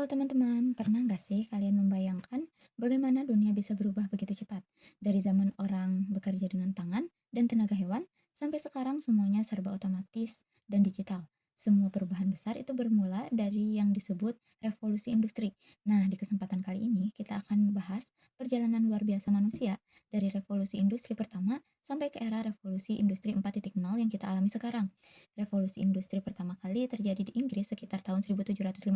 Halo teman-teman, pernah nggak sih kalian membayangkan bagaimana dunia bisa berubah begitu cepat? Dari zaman orang bekerja dengan tangan dan tenaga hewan, sampai sekarang semuanya serba otomatis dan digital. Semua perubahan besar itu bermula dari yang disebut revolusi industri. Nah, di kesempatan kali ini kita akan membahas perjalanan luar biasa manusia dari revolusi industri pertama sampai ke era revolusi industri 4.0 yang kita alami sekarang. Revolusi industri pertama kali terjadi di Inggris sekitar tahun 1750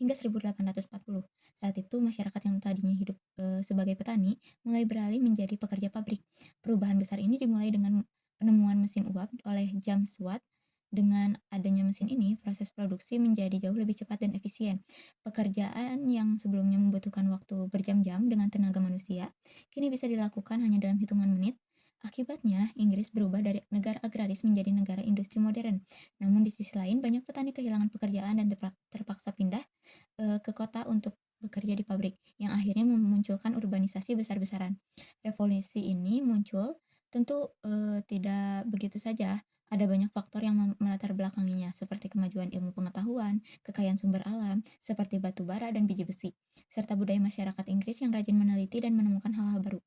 hingga 1840. Saat itu masyarakat yang tadinya hidup sebagai petani mulai beralih menjadi pekerja pabrik. Perubahan besar ini dimulai dengan penemuan mesin uap oleh James Watt. Dengan adanya mesin ini, proses produksi menjadi jauh lebih cepat dan efisien. Pekerjaan yang sebelumnya membutuhkan waktu berjam-jam dengan tenaga manusia, kini bisa dilakukan hanya dalam hitungan menit. Akibatnya, Inggris berubah dari negara agraris menjadi negara industri modern. Namun di sisi lain, banyak petani kehilangan pekerjaan dan terpaksa pindah ke kota untuk bekerja di pabrik, yang akhirnya memunculkan urbanisasi besar-besaran. Revolusi ini muncul tentu tidak begitu saja. Ada banyak faktor yang melatar belakanginya, seperti kemajuan ilmu pengetahuan, kekayaan sumber alam, seperti batu bara dan biji besi, serta budaya masyarakat Inggris yang rajin meneliti dan menemukan hal-hal baru.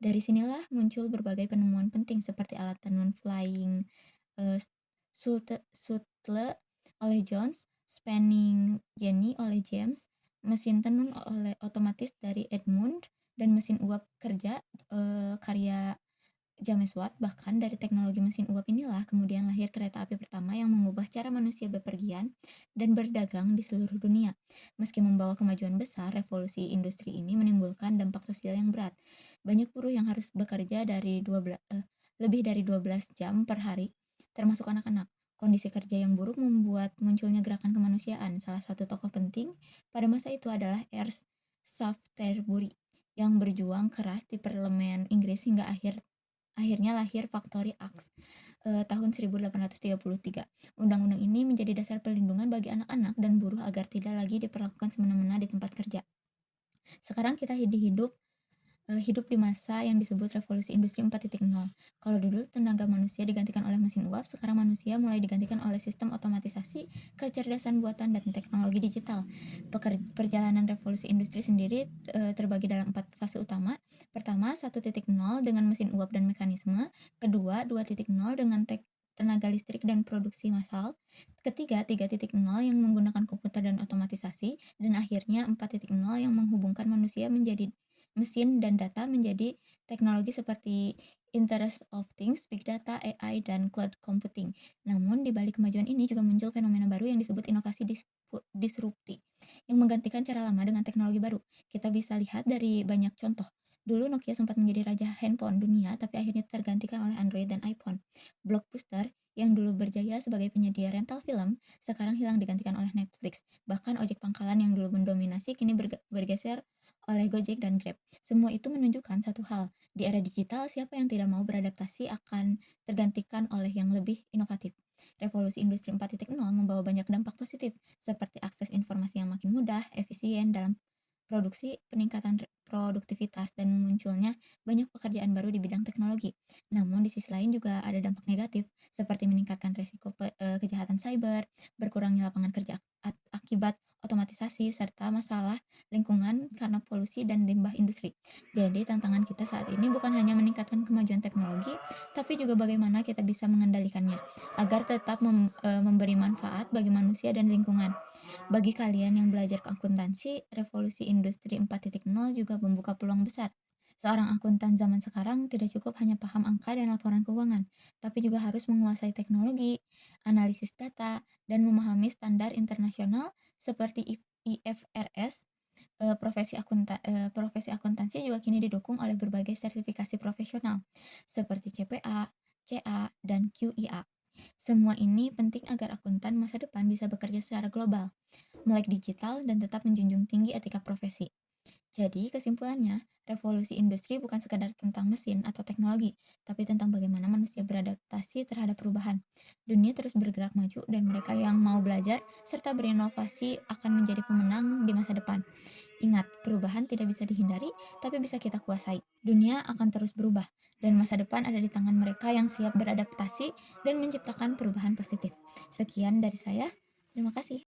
Dari sinilah muncul berbagai penemuan penting seperti alat tenun flying eh, shuttle oleh Jones, spinning jenny oleh James, mesin tenun oleh otomatis dari Edmund, dan mesin uap kerja karya James Watt. Bahkan dari teknologi mesin uap inilah kemudian lahir kereta api pertama yang mengubah cara manusia bepergian dan berdagang di seluruh dunia. Meski membawa kemajuan besar, revolusi industri ini menimbulkan dampak sosial yang berat. Banyak buruh yang harus bekerja lebih dari 12 jam per hari, termasuk anak-anak. Kondisi kerja yang buruk membuat munculnya gerakan kemanusiaan. Salah satu tokoh penting pada masa itu adalah Ernest Shaftesbury yang berjuang keras di parlemen Inggris hingga akhirnya lahir Factory Acts tahun 1833. Undang-undang ini menjadi dasar perlindungan bagi anak-anak dan buruh agar tidak lagi diperlakukan semena-mena di tempat kerja. Sekarang kita hidup di masa yang disebut revolusi industri 4.0. Kalau dulu tenaga manusia digantikan oleh mesin uap, sekarang manusia mulai digantikan oleh sistem otomatisasi, kecerdasan buatan, dan teknologi digital. Perjalanan revolusi industri sendiri terbagi dalam 4 fase utama. Pertama, 1.0 dengan mesin uap dan mekanisme. Kedua, 2.0 dengan tenaga listrik dan produksi massal. Ketiga, 3.0 yang menggunakan komputer dan otomatisasi. Dan akhirnya 4.0 yang menghubungkan manusia menjadi mesin dan data menjadi teknologi seperti Internet of Things, Big Data, AI, dan Cloud Computing. Namun, di balik kemajuan ini juga muncul fenomena baru yang disebut inovasi disrupti, yang menggantikan cara lama dengan teknologi baru. Kita bisa lihat dari banyak contoh. Dulu Nokia sempat menjadi raja handphone dunia, tapi akhirnya tergantikan oleh Android dan iPhone. Blockbuster yang dulu berjaya sebagai penyedia rental film, sekarang hilang digantikan oleh Netflix. Bahkan ojek pangkalan yang dulu mendominasi kini bergeser oleh Gojek dan Grab. Semua itu menunjukkan satu hal, di era digital siapa yang tidak mau beradaptasi akan tergantikan oleh yang lebih inovatif. Revolusi industri 4.0 membawa banyak dampak positif, seperti akses informasi yang makin mudah, efisien dalam produksi, peningkatan produktivitas, dan munculnya banyak pekerjaan baru di bidang teknologi. Namun di sisi lain juga ada dampak negatif, seperti meningkatkan resiko kejahatan cyber, berkurangnya lapangan kerja akibat otomatisasi, serta masalah lingkungan karena polusi dan limbah industri. Jadi tantangan kita saat ini bukan hanya meningkatkan kemajuan teknologi, tapi juga bagaimana kita bisa mengendalikannya agar tetap memberi manfaat bagi manusia dan lingkungan. Bagi kalian yang belajar akuntansi, revolusi industri 4.0 juga membuka peluang besar. Seorang akuntan zaman sekarang tidak cukup hanya paham angka dan laporan keuangan, tapi juga harus menguasai teknologi, analisis data, dan memahami standar internasional seperti IFRS. Profesi akuntansi juga kini didukung oleh berbagai sertifikasi profesional seperti CPA, CA, dan QIA. Semua ini penting agar akuntan masa depan bisa bekerja secara global, melek digital, dan tetap menjunjung tinggi etika profesi. Jadi, kesimpulannya, revolusi industri bukan sekadar tentang mesin atau teknologi, tapi tentang bagaimana manusia beradaptasi terhadap perubahan. Dunia terus bergerak maju, dan mereka yang mau belajar serta berinovasi akan menjadi pemenang di masa depan. Ingat, perubahan tidak bisa dihindari, tapi bisa kita kuasai. Dunia akan terus berubah, dan masa depan ada di tangan mereka yang siap beradaptasi dan menciptakan perubahan positif. Sekian dari saya, terima kasih.